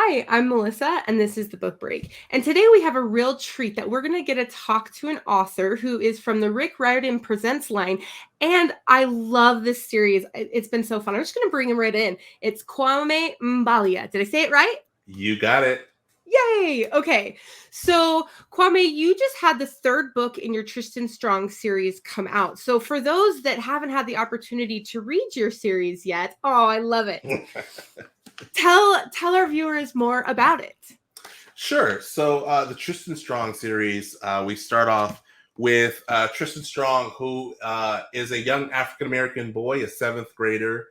Hi, I'm Melissa, and this is the Book Break. And today we have a real treat that we're going to get to talk to an author who is from the Riordan Presents line. And I love this series. It's been so fun. I'm just going to bring him right in. It's Kwame Mbalia. Did I say it right? You got it. Yay! Okay. So, Kwame, you just had the third book in your Tristan Strong series come out. So, for those that haven't had the opportunity to read your series yet, oh, I love it. Tell our viewers more about it. Sure. So the Tristan Strong series, we start off with Tristan Strong, who is a young African American boy, a seventh grader,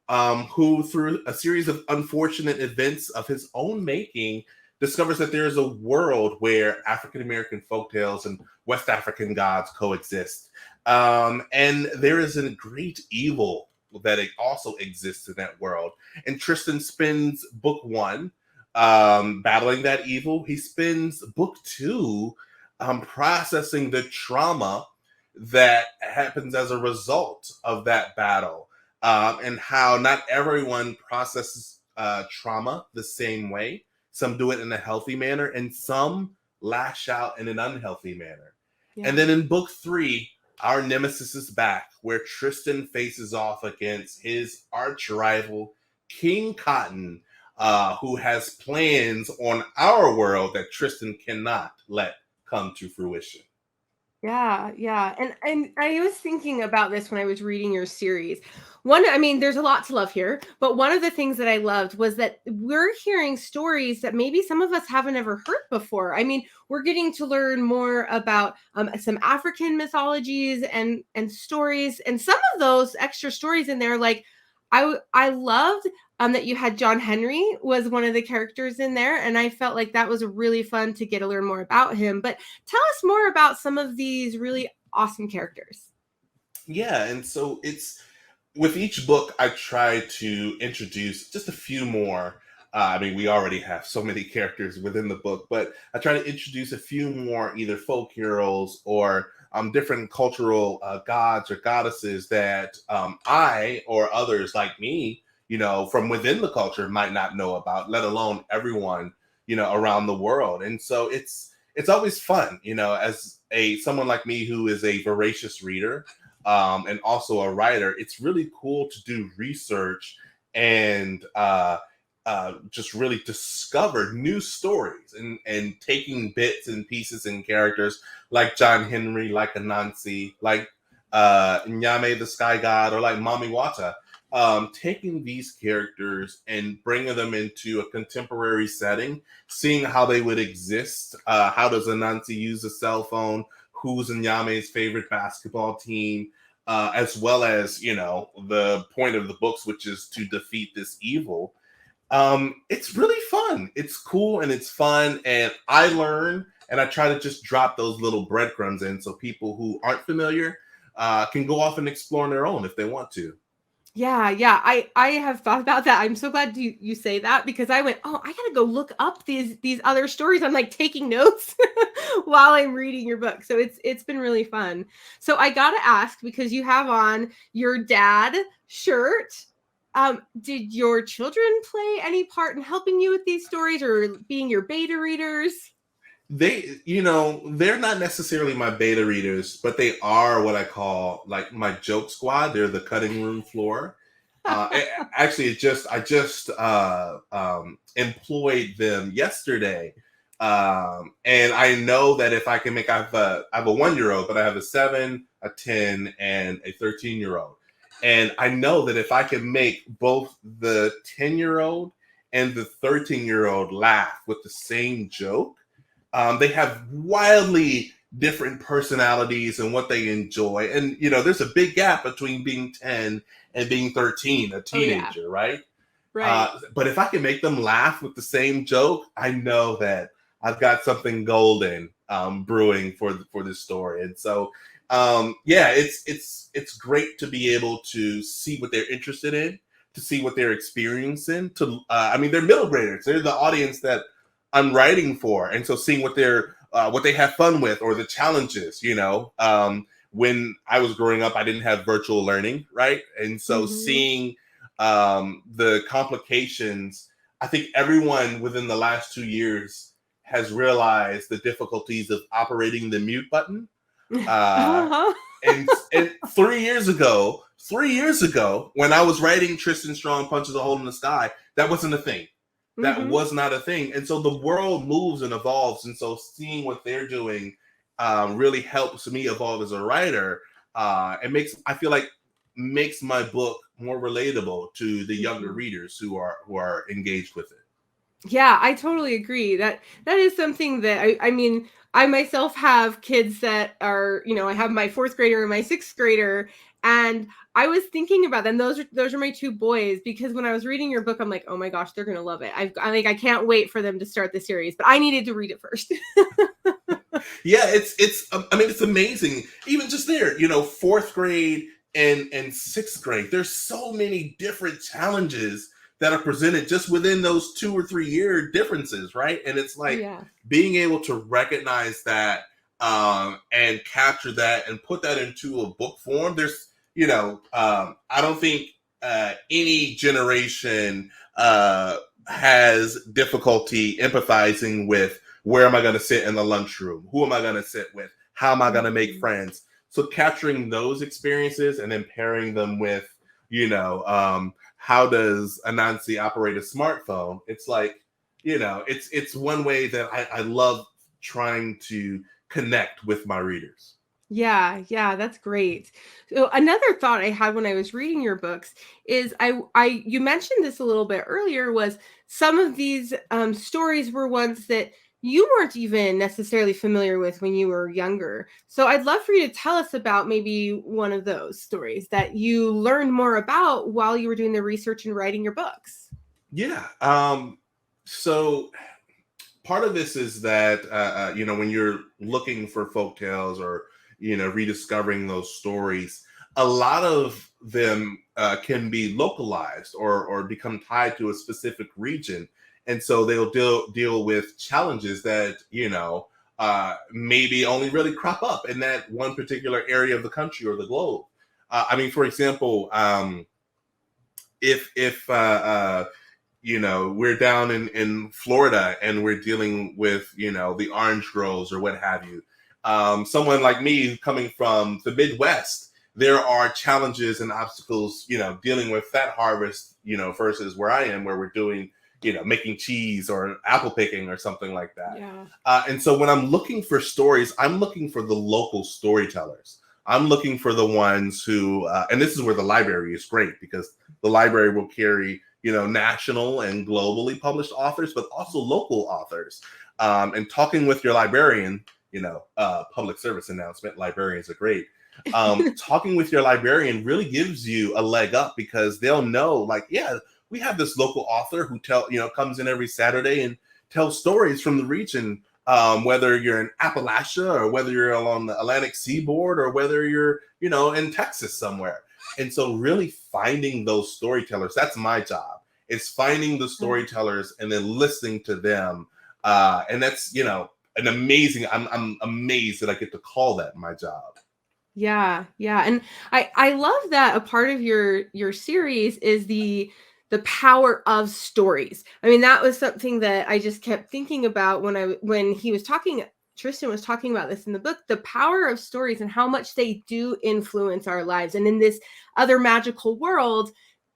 who, through a series of unfortunate events of his own making, discovers that there is a world where African American folktales and West African gods coexist. And there is a great evil that also exists in that world. And Tristan spends book one battling that evil. He spends book two processing the trauma that happens as a result of that battle, and how not everyone processes trauma the same way. Some do it in a healthy manner, and some lash out in an unhealthy manner. Yeah. And then in book three, our nemesis is back, where Tristan faces off against his arch rival, King Cotton, who has plans on our world that Tristan cannot let come to fruition. Yeah. And I was thinking about this when I was reading your series. There's a lot to love here, but one of the things that I loved was that we're hearing stories that maybe some of us haven't ever heard before. We're getting to learn more about some African mythologies and stories, and some of those extra stories in there, like I loved that you had John Henry was one of the characters in there, and I felt like that was really fun to get to learn more about him. But tell us more about some of these really awesome characters. Yeah, and so it's with each book, I try to introduce just a few more. We already have so many characters within the book, but I try to introduce a few more either folk heroes or different cultural gods or goddesses that I or others like me, from within the culture might not know about, let alone everyone, around the world. And so it's always fun, as a someone like me who is a voracious reader, and also a writer. It's really cool to do research and just really discover new stories and taking bits and pieces and characters like John Henry, like Anansi, like Nyame the Sky God, or like Mami Wata. Taking these characters and bringing them into a contemporary setting, seeing how they would exist. How does Anansi use a cell phone? Who's Nyame's favorite basketball team? As well as, the point of the books, which is to defeat this evil. It's really fun. It's cool and it's fun. And I learn and I try to just drop those little breadcrumbs in so people who aren't familiar can go off and explore on their own if they want to. Yeah. I have thought about that. I'm so glad you say that, because I went, oh, I gotta go look up these other stories. I'm like taking notes while I'm reading your book. So it's been really fun. So I gotta ask, because you have on your dad shirt. Did your children play any part in helping you with these stories or being your beta readers? They're not necessarily my beta readers, but they are what I call like my joke squad. They're the cutting room floor. Actually, I just employed them yesterday, and I know that if I can make, I have a 1 year old, but I have a 7, a 10, and a 13 year old, and I know that if I can make both the 10 year old and the 13 year old laugh with the same joke. They have wildly different personalities and what they enjoy. And, there's a big gap between being 10 and being 13, a teenager, Oh, yeah. right? Right. But if I can make them laugh with the same joke, I know that I've got something golden brewing for this story. And so, yeah, it's great to be able to see what they're interested in, to see what they're experiencing. They're middle graders. They're the audience that I'm writing for, and so seeing what they have fun with, or the challenges. When I was growing up, I didn't have virtual learning, right? And so Mm-hmm. seeing the complications, I think everyone within the last 2 years has realized the difficulties of operating the mute button. Uh, Uh-huh. and 3 years ago, when I was writing Tristan Strong Punches a Hole in the Sky, that wasn't a thing. That Hmm. was not a thing. And so the world moves and evolves. And so seeing what they're doing really helps me evolve as a writer. I feel like makes my book more relatable to the younger Hmm. readers who are engaged with it. Yeah, I totally agree. That is something that I mean, I myself have kids that are, I have my fourth grader and my sixth grader, and I was thinking about them. Those are my two boys, because when I was reading your book, I'm like, oh my gosh, they're gonna love it. I can't wait for them to start the series, but I needed to read it first. Yeah, it's amazing. Even just there, fourth grade and sixth grade, there's so many different challenges that are presented just within those 2 or 3 year differences, right? And it's like Yeah. being able to recognize that and capture that and put that into a book form. I don't think any generation has difficulty empathizing with where am I going to sit in the lunchroom? Who am I going to sit with? How am I going to make Mhm. friends? So capturing those experiences and then pairing them with, how does Anansi operate a smartphone? It's like, it's one way that I love trying to connect with my readers. Yeah, yeah, that's great. So another thought I had when I was reading your books is I you mentioned this a little bit earlier, was some of these stories were ones that you weren't even necessarily familiar with when you were younger. So I'd love for you to tell us about maybe one of those stories that you learned more about while you were doing the research and writing your books. Yeah. So part of this is that when you're looking for folk tales or rediscovering those stories, a lot of them can be localized or become tied to a specific region, and so they'll deal with challenges that maybe only really crop up in that one particular area of the country or the globe. I mean, for example, if we're down in Florida and we're dealing with, the orange groves or what have you. Someone like me coming from the Midwest, there are challenges and obstacles, dealing with that harvest, versus where I am, where we're doing, making cheese or apple picking or something like that. Yeah. And so when I'm looking for stories, I'm looking for the local storytellers. I'm looking for the ones who, and this is where the library is great because the library will carry national and globally published authors, but also local authors. And talking with your librarian, public service announcement, librarians are great. Talking with your librarian really gives you a leg up because they'll know, like, yeah, we have this local author who comes in every Saturday and tells stories from the region. Whether you're in Appalachia or whether you're along the Atlantic seaboard or whether you're, in Texas somewhere. And so really finding those storytellers, that's my job. It's finding the storytellers and then listening to them. And that's, an amazing, I'm amazed that I get to call that my job. Yeah, yeah. And I love that a part of your series is the power of stories. I mean, that was something that I just kept thinking about when he was talking Tristan was talking about this in the book, the power of stories and how much they do influence our lives. And in this other magical world,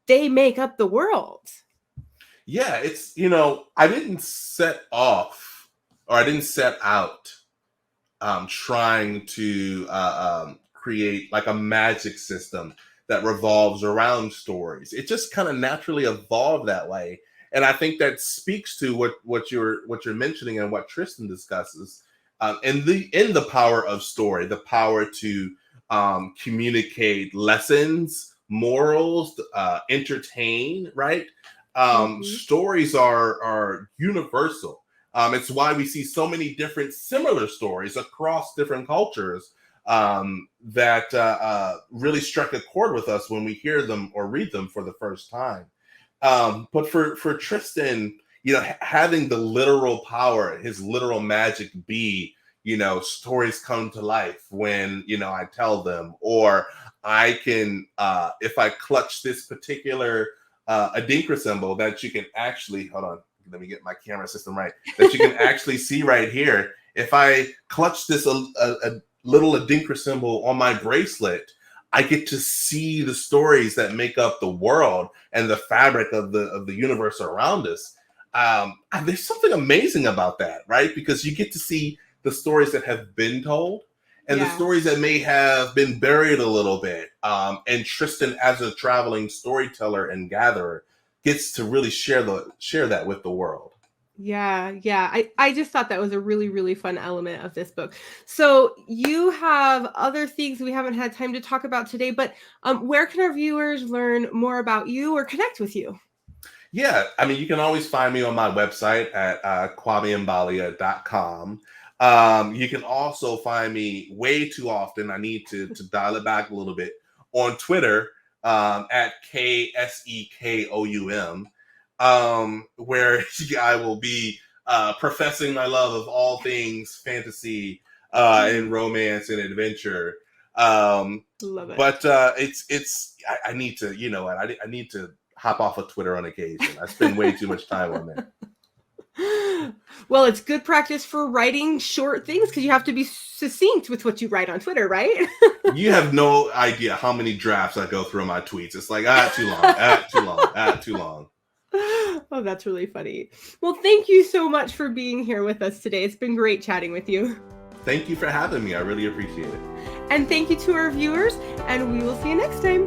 they make up the world. Yeah, it's, I didn't set off or I didn't set out trying to create like a magic system that revolves around stories. It just kind of naturally evolved that way, and I think that speaks to what you're mentioning and what Tristan discusses, in the power of story, the power to communicate lessons, morals, entertain. Right? Mhm. Stories are universal. It's why we see so many different similar stories across different cultures that really struck a chord with us when we hear them or read them for the first time. But for Tristan, having the literal power, his literal magic be, stories come to life when, I tell them, or I can, if I clutch this particular Adinkra symbol that you can actually, hold on, let me get my camera system right, that you can actually see right here. If I clutch this a little Adinkra symbol on my bracelet, I get to see the stories that make up the world and the fabric of the universe around us. And there's something amazing about that, right? Because you get to see the stories that have been told and the Yeah. stories that may have been buried a little bit. And Tristan, as a traveling storyteller and gatherer, gets to really share that with the world. Yeah, yeah. I just thought that was a really, really fun element of this book. So you have other things we haven't had time to talk about today, but where can our viewers learn more about you or connect with you? Yeah, I mean, you can always find me on my website at kwamembalia.com. You can also find me way too often. I need to dial it back a little bit on Twitter at KSEKOUM, where I will be professing my love of all things fantasy and romance and adventure. Love it. But I need to, you know, I need to hop off of Twitter on occasion. I spend way too much time on there. Well, it's good practice for writing short things because you have to be succinct with what you write on Twitter, right? You have no idea how many drafts I go through my tweets. It's like, too long, too long, too long. Oh, that's really funny. Well, thank you so much for being here with us today. It's been great chatting with you. Thank you for having me. I really appreciate it. And thank you to our viewers, and we will see you next time.